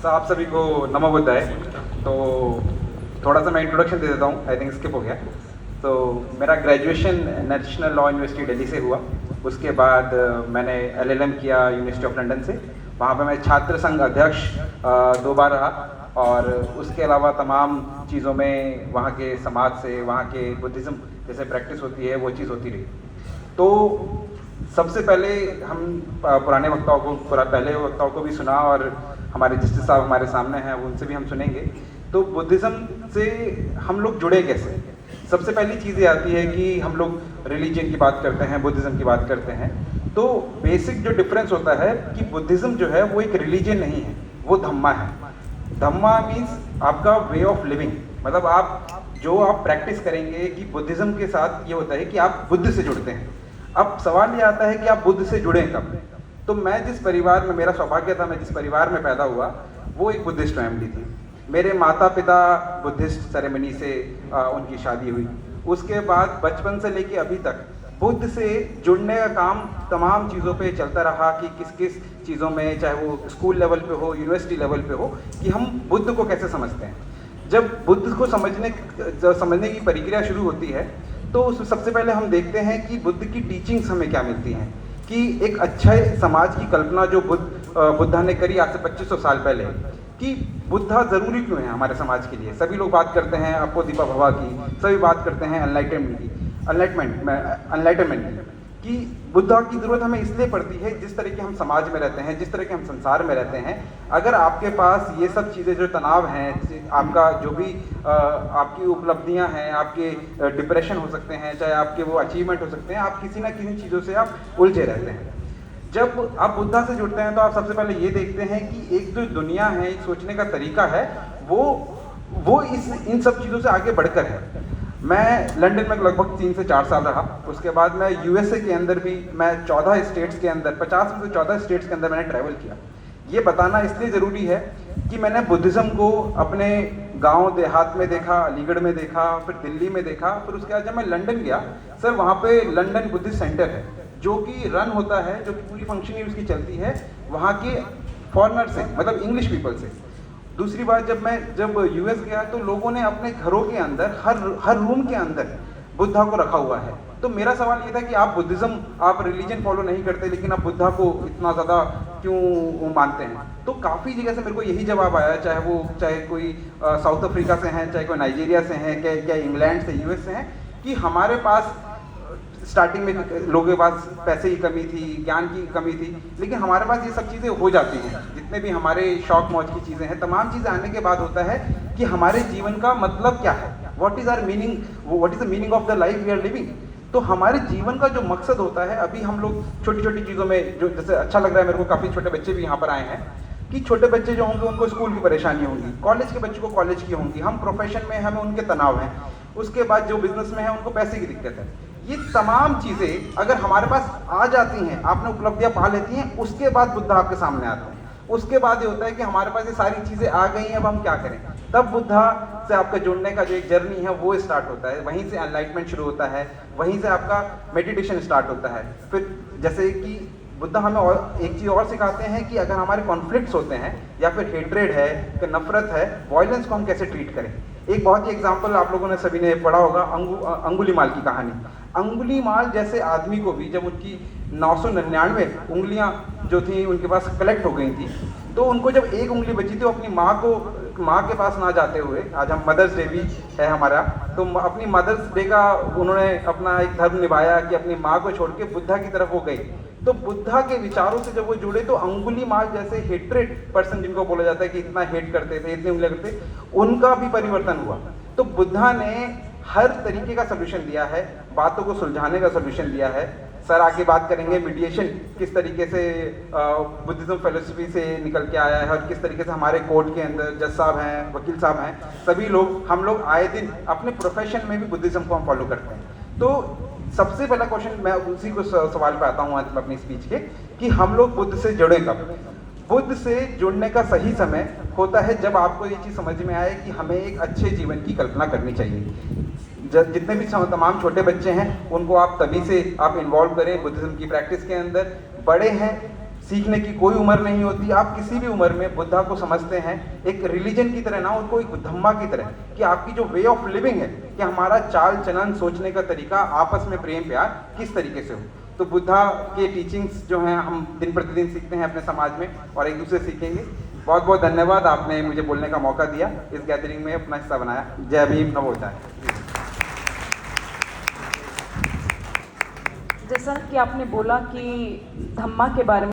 आप सभी को नमो बुद्धाय। तो थोड़ा सा मैं इंट्रोडक्शन दे देता हूँ, आई थिंक स्किप हो गया। तो मेरा graduation national law university Delhi से हुआ। उसके बाद मैंने एलएलएम किया यूनिवर्सिटी ऑफ लंदन से। वहाँ पे मैं छात्र संघ अध्यक्ष 2 बार रहा, और उसके अलावा तमाम चीज़ों में वहाँ के समाज से, वहाँ के बुद्धिज़्म जैसे प्रैक्टिस होती है वो चीज़ होती रही। तो सबसे पहले हम पुराने वक्ताओं को, पहले वक्ताओं को भी सुना, और हमारे जस्टिस साहब हमारे सामने हैं, उनसे भी हम सुनेंगे। तो बुद्धिज़्म से हम लोग जुड़े कैसे? सबसे पहली चीज़ ये आती है कि हम लोग रिलीजन की बात करते हैं, बुद्धिज़्म की बात करते हैं। तो बेसिक जो डिफरेंस होता है कि बुद्धिज़्म जो है वो एक रिलीजन नहीं है, वो धम्मा है। धम्मा मीन्स आपका वे ऑफ लिविंग, मतलब आप प्रैक्टिस करेंगे कि बुद्धिज़्म के साथ ये होता है कि आप बुद्ध से जुड़ते हैं। अब सवाल ये आता है कि आप बुद्ध से जुड़ें कब? तो मैं जिस परिवार में, मेरा सौभाग्य था, मैं जिस परिवार में पैदा हुआ वो एक बुद्धिस्ट फैमिली थी। मेरे माता पिता बुद्धिस्ट सेरेमनी से उनकी शादी हुई। उसके बाद बचपन से लेके अभी तक बुद्ध से जुड़ने का काम तमाम चीज़ों पे चलता रहा कि किस किस चीज़ों में, चाहे वो स्कूल लेवल पे हो, यूनिवर्सिटी लेवल पे हो, कि हम बुद्ध को कैसे समझते हैं। जब बुद्ध को समझने की प्रक्रिया शुरू होती है तो उसमें सबसे पहले हम देखते हैं कि बुद्ध की टीचिंग्स हमें क्या मिलती हैं, कि एक अच्छे समाज की कल्पना जो बुद्धा ने करी आज से 2500 साल पहले, कि बुद्धा ज़रूरी क्यों है हमारे समाज के लिए। सभी लोग बात करते हैं अपो दीपा भवा की, सभी बात करते हैं एनलाइटनमेंट की बुद्धा की ज़रूरत हमें इसलिए पड़ती है, जिस तरह के हम समाज में रहते हैं, जिस तरह के हम संसार में रहते हैं। अगर आपके पास ये सब चीज़ें, जो तनाव हैं, आपका जो भी आपकी उपलब्धियां हैं, आपके डिप्रेशन हो सकते हैं, चाहे आपके वो अचीवमेंट हो सकते हैं, आप किसी ना किसी चीज़ों से आप उलझे रहते हैं। जब आप बुद्धा से जुड़ते हैं तो आप सबसे पहले ये देखते हैं कि एक जो दुनिया है, एक सोचने का तरीका है, वो इन सब चीज़ों से आगे बढ़कर है। मैं लंदन में लगभग 3 से 4 साल रहा। उसके बाद मैं यूएसए के अंदर भी, मैं 14 स्टेट्स के अंदर, 50 में से 14 स्टेट्स के अंदर मैंने ट्रैवल किया। ये बताना इसलिए ज़रूरी है कि मैंने बुद्धिज़्म को अपने गांव देहात में देखा, अलीगढ़ में देखा, फिर दिल्ली में देखा, फिर उसके बाद जब मैं लंदन गया, सर वहाँ पे लंदन बुद्धिस्ट सेंटर है जो कि रन होता है, जो कि पूरी फंक्शनिंग उसकी चलती है वहाँ के फॉरेनर से, मतलब इंग्लिश पीपल से। दूसरी बात, जब यूएस गया तो लोगों ने अपने घरों के अंदर, हर रूम के अंदर बुद्धा को रखा हुआ है। तो मेरा सवाल ये था कि आप बुद्धिज़्म, आप रिलीजन फॉलो नहीं करते, लेकिन आप बुद्धा को इतना ज़्यादा क्यों मानते हैं? तो काफ़ी जगह से मेरे को यही जवाब आया, चाहे कोई साउथ अफ्रीका से हैं, चाहे कोई नाइजीरिया से हैं, क्या इंग्लैंड से, यूएस से हैं, कि हमारे पास स्टार्टिंग में लोगों के पास पैसे की कमी थी, ज्ञान की कमी थी, लेकिन हमारे पास ये सब चीज़ें हो जाती हैं। जितने भी हमारे शौक मौज की चीज़ें हैं, तमाम चीज़ें आने के बाद होता है कि हमारे जीवन का मतलब क्या है, what is the meaning of the life we are living. तो हमारे जीवन का जो मकसद होता है, अभी हम लोग छोटी छोटी चीज़ों में, जो जैसे अच्छा लग रहा है मेरे को, काफ़ी छोटे बच्चे भी यहाँ पर आए हैं, कि छोटे बच्चे जो होंगे उनको स्कूल की परेशानी होगी, कॉलेज के बच्चों को कॉलेज की होंगी, हम प्रोफेशन में हमें उनके तनाव हैं, उसके बाद जो बिजनेस में है उनको पैसे की दिक्कत है। ये तमाम चीज़ें अगर हमारे पास आ जाती हैं, आपने उपलब्धियां पा लेती हैं, उसके बाद बुद्धा आपके सामने आता है। उसके बाद ये होता है कि हमारे पास ये सारी चीज़ें आ गई हैं, अब हम क्या करें? तब बुद्धा से आपका जुड़ने का जो एक जर्नी है वो स्टार्ट होता है। वहीं से एनलाइटमेंट शुरू होता है, वहीं से आपका मेडिटेशन स्टार्ट होता है। फिर जैसे कि बुद्धा हमें और एक चीज़ और सिखाते हैं कि अगर हमारे कॉन्फ्लिक्ट्स होते हैं, या फिर हेट्रेड है, कि नफरत है, वायलेंस को हम कैसे ट्रीट करें। एक बहुत ही एग्जाम्पल आप लोगों ने सभी ने पढ़ा होगा, अंगुलीमाल की कहानी। अंगुलीमाल जैसे आदमी को भी जब उनकी 999 उंगलियां जो थी उनके पास कलेक्ट हो गई थी, तो उनको जब एक उंगली बची थी, वो अपनी माँ के पास ना जाते हुए, आज हम मदर्स डे भी है हमारा, तो अपनी मदर्स डे का उन्होंने अपना एक धर्म निभाया कि अपनी माँ को छोड़ के बुद्धा की तरफ वो गई। तो बुद्धा के विचारों से जब वो जुड़े तो अंगुलीमाल जैसे हेट्रेड पर्सन, जिनको बोला जाता है कि इतना हेट करते थे, इतनी उंगलियां करते, उनका भी परिवर्तन हुआ। तो बुद्धा ने हर तरीके का सोल्यूशन दिया है, बातों को सुलझाने का सोल्यूशन दिया है। सर आगे बात करेंगे मीडिएशन किस तरीके से बुद्धिज्म फिलोसफी से निकल के आया है, और किस तरीके से हमारे कोर्ट के अंदर जज साहब हैं, वकील साहब हैं, सभी लोग, हम लोग आए दिन अपने प्रोफेशन में भी बुद्धिज्म को हम फॉलो करते हैं। तो सबसे पहला क्वेश्चन मैं उसी को सवाल पे आता हूँ आज अपनी स्पीच के, कि हम लोग बुद्ध से जुड़े कब? बुद्ध से जुड़ने का सही समय होता है जब आपको ये चीज़ समझ में आए कि हमें एक अच्छे जीवन की कल्पना करनी चाहिए। जितने भी तमाम छोटे बच्चे हैं उनको आप तभी से आप इन्वॉल्व करें बुद्धिज्म की प्रैक्टिस के अंदर। बड़े हैं, सीखने की कोई उम्र नहीं होती। आप किसी भी उम्र में बुद्धा को समझते हैं एक रिलीजन की तरह ना, उनको एक धम्मा की तरह, कि आपकी जो वे ऑफ लिविंग है, कि हमारा चाल चलन सोचने का तरीका, आपस में प्रेम प्यार किस तरीके से हो। तो बुद्धा के टीचिंग्स जो हैं हम दिन प्रतिदिन सीखते हैं अपने समाज में और एक दूसरे से सीखेंगे। बहुत बहुत धन्यवाद, आपने मुझे बोलने का मौका दिया, इस गैदरिंग में अपना हिस्सा बनाया। जय भीम, नवोदय। जैसा कि आपने बोला कि धम्मा के बारे में